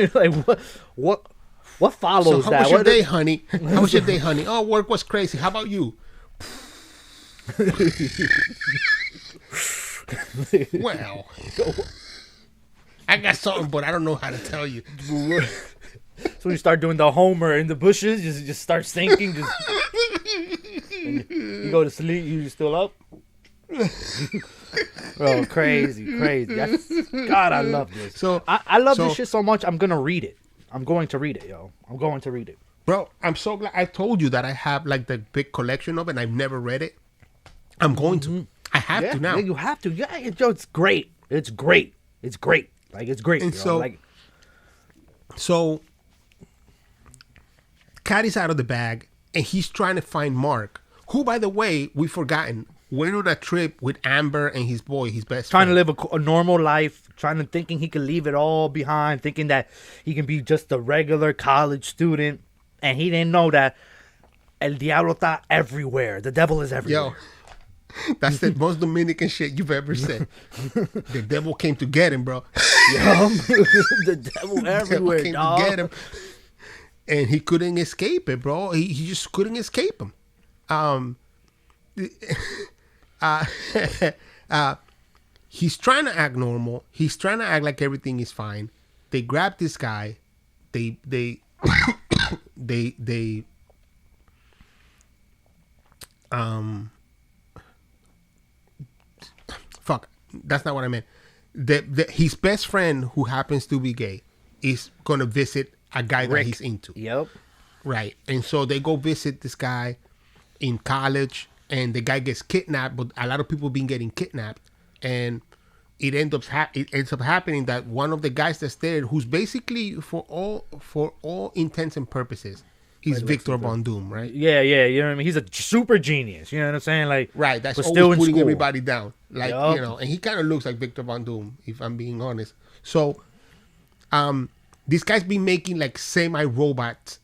what follows so that? How was your day, honey? How was your day, honey? Oh, work was crazy. How about you? Well, I got something, but I don't know how to tell you. So you start doing the Homer in the bushes, just start sinking. You go to sleep. You still up? Bro, crazy. God, I love this. So I love this shit so much. I'm gonna read it. I'm going to read it, yo. I'm going to read it, bro. I'm so glad. I told you that I have like the big collection of it, and I've never read it. I'm going to. I have to now. Yeah, you have to. Yeah, yo, it's great. It's great. Like, it's great. And yo. So Cat is out of the bag, and he's trying to find Mark, who, by the way, we've forgotten, went on a trip with Amber and his boy, his best friend. Trying to live a normal life, thinking he can leave it all behind, thinking that he can be just a regular college student, and he didn't know that El Diablo está everywhere. The devil is everywhere. Yo. That's the most Dominican shit you've ever said. The devil came to get him, bro. Yo, the devil everywhere, came dog. to get him. and he couldn't escape it, bro. He just couldn't escape him. Uh, he's trying to act normal. He's trying to act like everything is fine. They grab this guy. They fuck. That's not what I meant. His best friend, who happens to be gay, is gonna visit a guy that he's into. Yep. Right. And so they go visit this guy in college, and the guy gets kidnapped. But a lot of people been getting kidnapped, and it ends up happening that one of the guys that's there, who's basically for all intents and purposes, he's Victor Von Doom, right? Yeah, you know what I mean? He's a super genius, you know what I'm saying? Like, right, that's always still putting school. Everybody down. Like, you know, and he kind of looks like Victor Von Doom, if I'm being honest. So, this guy's been making like semi-robot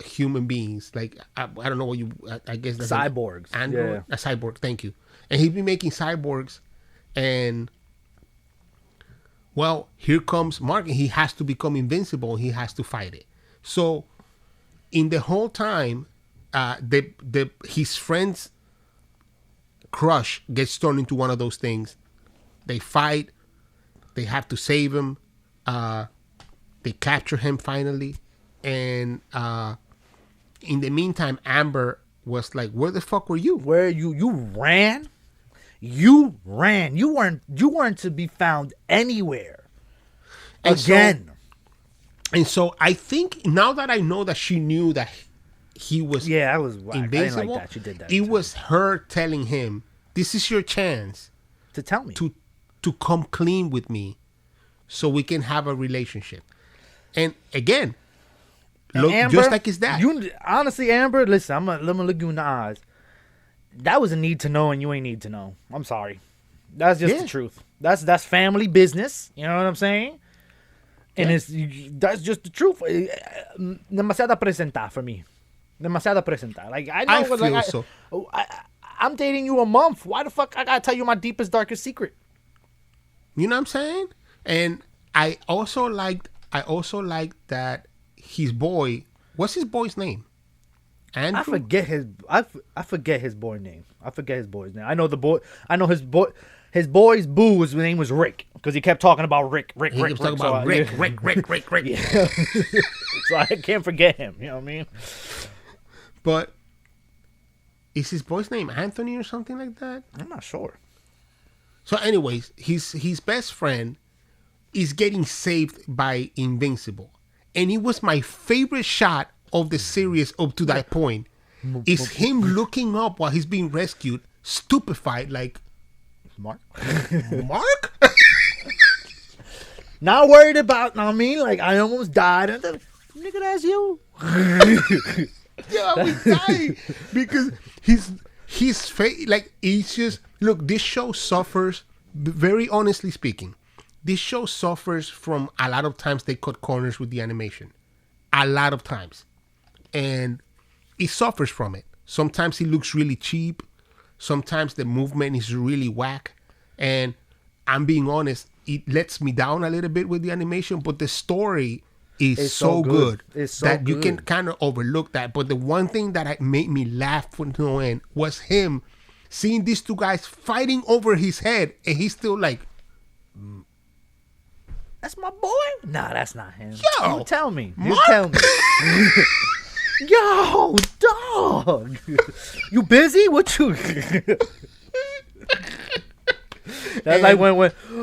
human beings. Like, I don't know what I guess that's cyborgs. Android? Yeah. A cyborg, thank you. And he's been making cyborgs, and well, here comes Mark, and he has to become invincible. He has to fight it. So, in the whole time, his friend's crush gets turned into one of those things. They fight. They have to save him. They capture him finally, and in the meantime, Amber was like, "Where the fuck were you? Where you ran? You ran. You weren't to be found anywhere." And again. So I think now that I know that she knew that he was I was whack. invincible, I didn't like that. She did that. It was her telling him, "This is your chance to tell me to come clean with me, so we can have a relationship." And again, look, Amber, just like his dad. Honestly, Amber, listen, let me look you in the eyes. That was a need to know, and you ain't need to know. I'm sorry. That's just the truth. That's family business. You know what I'm saying? And that's just the truth. Demasiada presentar for me. Demasiada presentar. Like I know, so. I'm dating you a month. Why the fuck I gotta tell you my deepest, darkest secret? You know what I'm saying? And I also liked that his boy. What's his boy's name? Andrew? I forget his boy name. I forget his boy's name. I know the boy. I know his boy. His boy's boo, his name was Rick, because he kept talking about Rick. He kept talking about Rick. Yeah. So I can't forget him. You know what I mean? But is his boy's name Anthony or something like that? I'm not sure. So, anyways, his best friend is getting saved by Invincible, and it was my favorite shot of the series up to that point. Is him looking up while he's being rescued, stupefied, like. Mark? Not worried about, I mean, like, I almost died. And then, nigga, that's you. Yeah, I was dying. Because his face, like, it's just, look, this show suffers, very honestly speaking, this show suffers from a lot of times they cut corners with the animation. A lot of times. And it suffers from it. Sometimes it looks really cheap. Sometimes the movement is really whack, and I'm being honest, it lets me down a little bit with the animation, but the story is so good that you can kind of overlook that. But the one thing that made me laugh from no end was him seeing these two guys fighting over his head, and he's still like, "That's my boy." Nah, that's not him. Yo, you tell me. Mark? You tell me. Yo, dog. You busy? What you? That's like when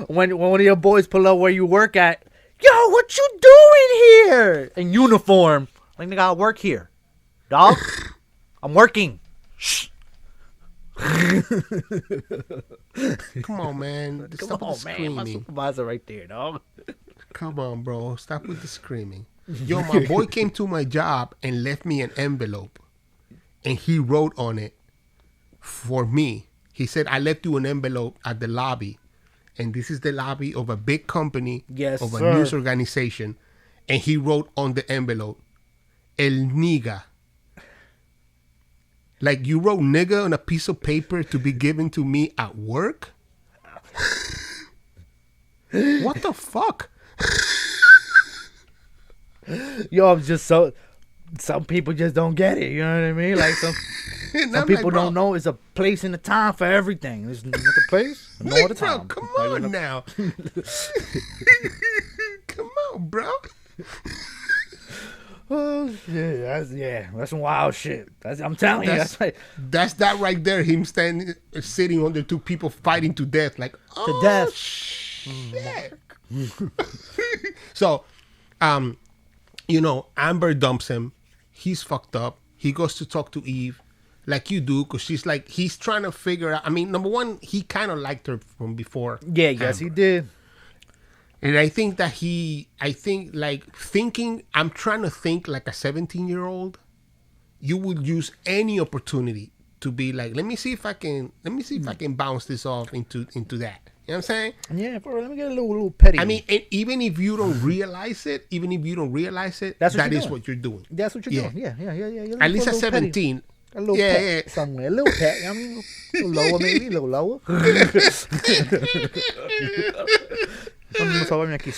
one of your boys pull up where you work at. Yo, what you doing here? In uniform. Like, nigga, I work here. Dog. I'm working. Shh. Come on, man. Stop with the screaming. My supervisor right there, dog. Come on, bro. Stop with the screaming. Yo, my boy came to my job and left me an envelope, and he wrote on it for me. He said, "I left you an envelope at the lobby, and this is the lobby of a big company, yes, a sir. news organization." And he wrote on the envelope, "El Niga." Like, you wrote "nigga" on a piece of paper to be given to me at work? What the fuck? Yo, I'm just so. some people just don't get it. You know what I mean? Like some people don't know it's a place and a time for everything. There's the place, no other time. Bro, come on now. Come on, bro. Oh shit! That's some wild shit. I'm telling you, that's that right there. Him sitting under two people fighting to death, like to death. Shit. So, Amber dumps him. He's fucked up. He goes to talk to Eve, like you do, because she's like he's trying to figure out. I mean, number one, he kind of liked her from before. Yeah, yes, he did. And I think that I'm trying to think like a 17-year-old. You would use any opportunity to be like, let me see if I can bounce this off into that. You know what I'm saying? Yeah, bro, let me get a little petty. I mean, even if you don't realize it, that is what you're doing. That's what you're doing. Yeah. At least at 17. A little pet somewhere. A little pet. I mean, a little lower, maybe. A little lower. Sóbame aquí.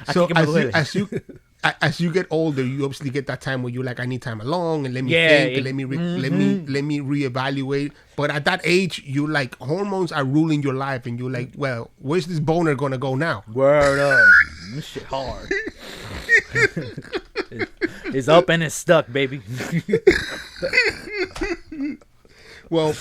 So as you get older, you obviously get that time where you're like, I need time alone, and let me think, and let me reevaluate. But at that age, you like hormones are ruling your life, and you're like, well, where's this boner gonna go now? Word up, this shit hard. It's up and it's stuck, baby. Well,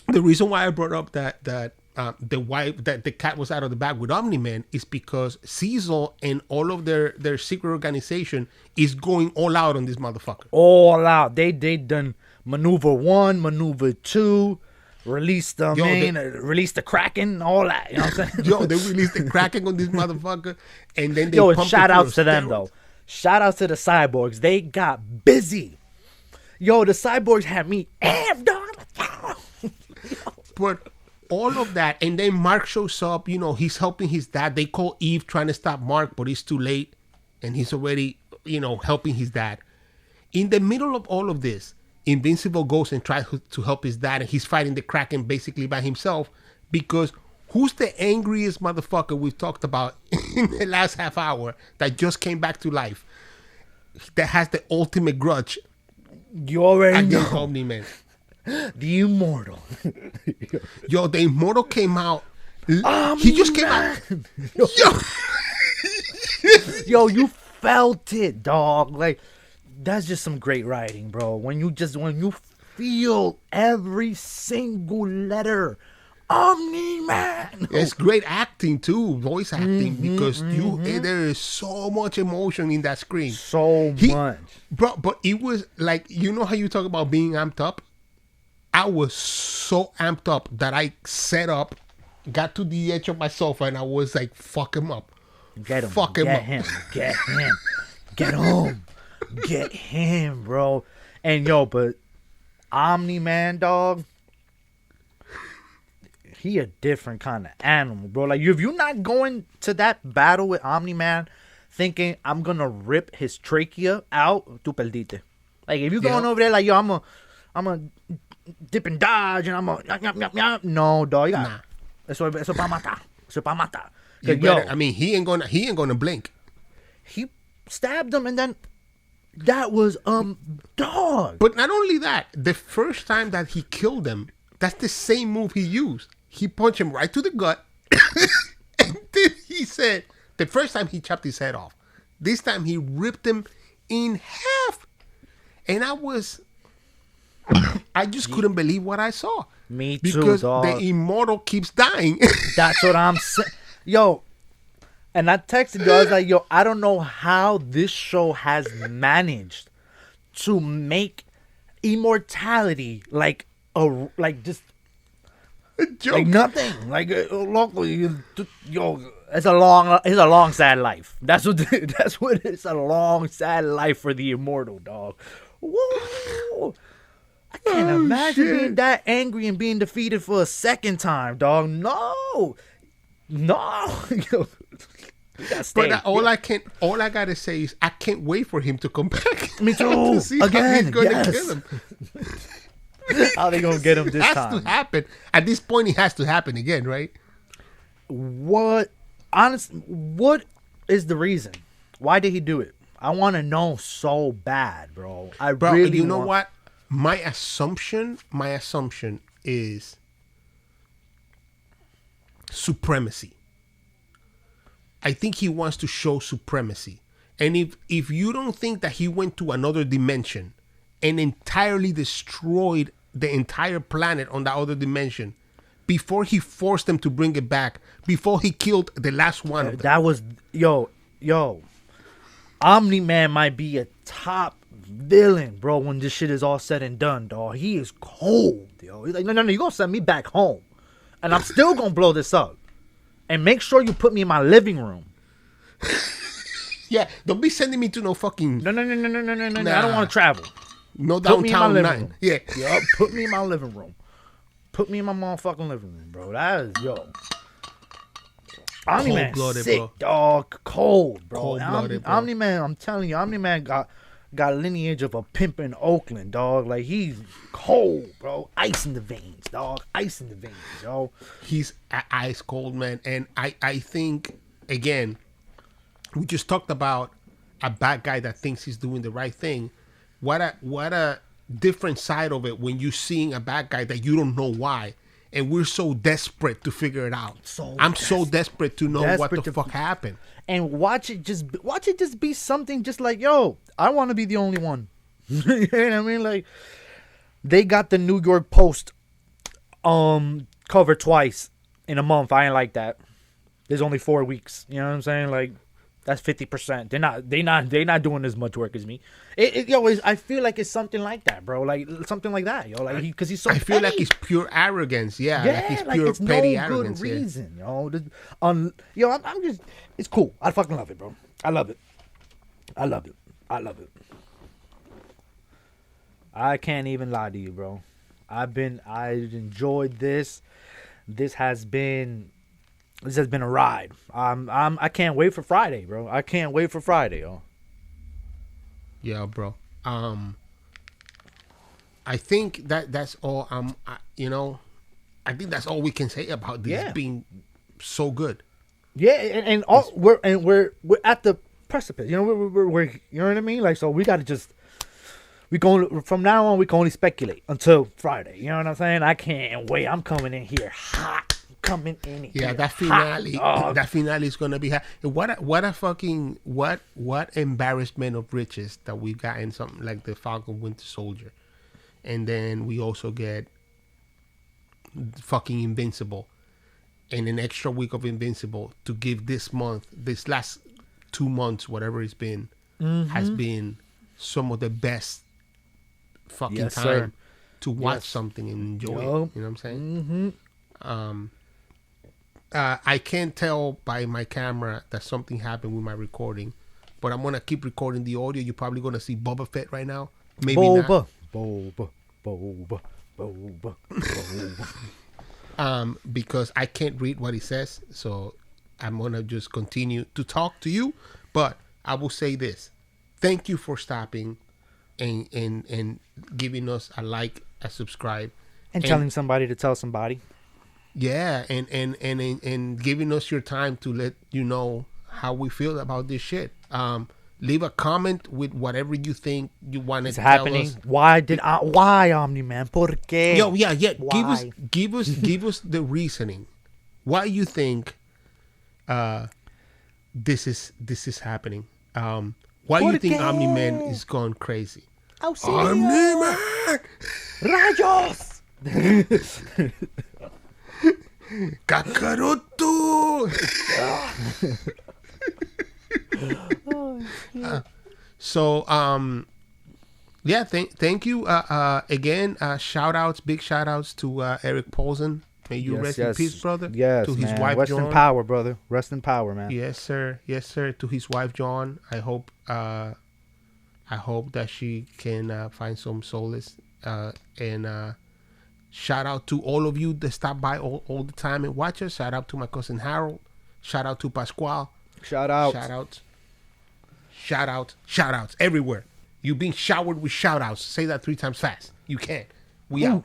the reason why I brought up that the cat was out of the bag with Omni-Man is because Cecil and all of their secret organization is going all out on this motherfucker. All out. They done maneuver 1, maneuver 2, release the release the Kraken, all that. You know what I'm saying? Yo, they released the Kraken on this motherfucker, and then they shout outs to them though. Shout outs to the cyborgs. They got busy. Yo, the cyborgs had me amped, dog. But all of that, and then Mark shows up. He's helping his dad. They call Eve trying to stop Mark, but it's too late, and he's already helping his dad. In the middle of all of this, Invincible goes and tries to help his dad, and he's fighting the Kraken basically by himself, because who's the angriest motherfucker we've talked about in the last half hour that just came back to life, that has the ultimate grudge? You already know. Omni-Man. The Immortal. Yo, the Immortal came out. He just came out. Yo, you felt it, dog. Like, that's just some great writing, bro. When you feel every single letter. Omni-Man. It's great acting too, voice acting, because there is so much emotion in that screen. So much. Bro, but it was like, how you talk about being amped up? I was so amped up that I set up, got to the edge of my sofa, and I was like, fuck him up. Get him. Get him. Get him, bro. And but Omni-Man, dog, he a different kind of animal, bro. Like, if you're not going to that battle with Omni-Man thinking I'm gonna rip his trachea out, tú perdiste. Like, if you're going over there like, yo, I'm a dip and dodge, and I'm a no, dog. You got eso pa matar. Eso pa matar. He ain't gonna blink. He stabbed him, and then that was dog. But not only that, the first time that he killed him, that's the same move he used. He punched him right to the gut, and then he said, the first time he chopped his head off. This time he ripped him in half, and I just couldn't believe what I saw. Me too, because dog. The Immortal keeps dying. That's what I'm saying. Yo, and I texted you. I was like, yo, I don't know how this show has managed to make immortality like just a joke. Like nothing. Like local, it's a long sad life. That's what it's a long sad life for the Immortal, dog. Whoa. I can't imagine being that angry and being defeated for a second time, dog. No. But all I gotta say is I can't wait for him to come back. Me too. To see again, how he's gonna kill him. How they gonna get him this time? It has to happen. At this point, it has to happen again, right? What is the reason? Why did he do it? I want to know so bad, bro. Bro, you know what? My assumption is supremacy. I think he wants to show supremacy. And if you don't think that he went to another dimension and entirely destroyed the entire planet on that other dimension before he forced them to bring it back, before he killed the last one of them. That was, yo. Omni-Man might be a top villain, bro, when this shit is all said and done, dog. He is cold, yo. He's like, no, you're going to send me back home. And I'm still going to blow this up. And make sure you put me in my living room. Yeah, don't be sending me to no fucking... No. Nah. I don't want to travel. No downtown nothing. Yeah. Yo, put me in my living room. Put me in my motherfucking living room, bro. That is, yo. Omni-Man sick, bro. Dog. Cold, bro. Cold-blooded, bro. Omni-Man, I'm telling you, Omni-Man got lineage of a pimp in Oakland, dog. Like, he's cold, bro. Ice in the veins, dog. Ice in the veins, yo. He's ice cold, man. And I think, again, we just talked about a bad guy that thinks he's doing the right thing. What a different side of it when you're seeing a bad guy that you don't know why. And we're so desperate to figure it out. I'm so desperate to know what the fuck happened. And watch it just be something just like, yo, I want to be the only one. You know what I mean? Like, they got the New York Post cover twice in a month. I ain't like that. There's only 4 weeks. You know what I'm saying? Like, that's 50%. They're not doing as much work as me. I feel like it's something like that, bro. Like something like that, yo. Like because he's so. I feel like it's pure arrogance. Yeah, like he's pure it's petty no arrogance. Good reason, yo. I'm just. It's cool. I fucking love it, bro. I love it. I can't even lie to you, bro. I enjoyed this. This has been a ride. I can't wait for Friday, bro. I can't wait for Friday, yo. Yeah, bro. I think that's all. I think that's all we can say about this being so good. Yeah, and we're at the precipice. You know, we're you know what I mean. Like, so we got to from now on we can only speculate until Friday. You know what I'm saying? I can't wait. I'm coming in here hot. Yeah, that finale is gonna be hot. What embarrassment of riches that we've gotten something like the Falcon Winter Soldier, and then we also get fucking Invincible, and an extra week of Invincible to give this last 2 months, whatever it's been, has been some of the best fucking time to watch something and enjoy it. You know what I'm saying? I can't tell by my camera that something happened with my recording, but I'm gonna keep recording the audio. You're probably gonna see Boba Fett right now. Maybe not. Boba. Because I can't read what he says, so I'm gonna just continue to talk to you. But I will say this: thank you for stopping and giving us a like, a subscribe, and telling somebody to tell somebody. Yeah, and giving us your time to let you know how we feel about this shit. Leave a comment with whatever you think you want to tell us. Why Omni-Man? ¿Por qué? Yo, yeah. Why? Give us the reasoning. Why you think this is happening? Why you think Omni-Man is gone crazy? Omni-Man! Rayos! Kakaroto! Thank you again. Big shout outs to Eric Paulson. May you rest in peace, brother. Yes, to his man. wife, rest John. in power, brother. Rest in power, man. Yes, sir. To his wife, John. I hope that she can find some solace. And shout out to all of you that stop by all the time and watch us. Shout out to my cousin Harold. Shout out to Pascual. Shout out. Shout outs everywhere. You've been showered with shout outs. Say that 3 times fast. You can. We out.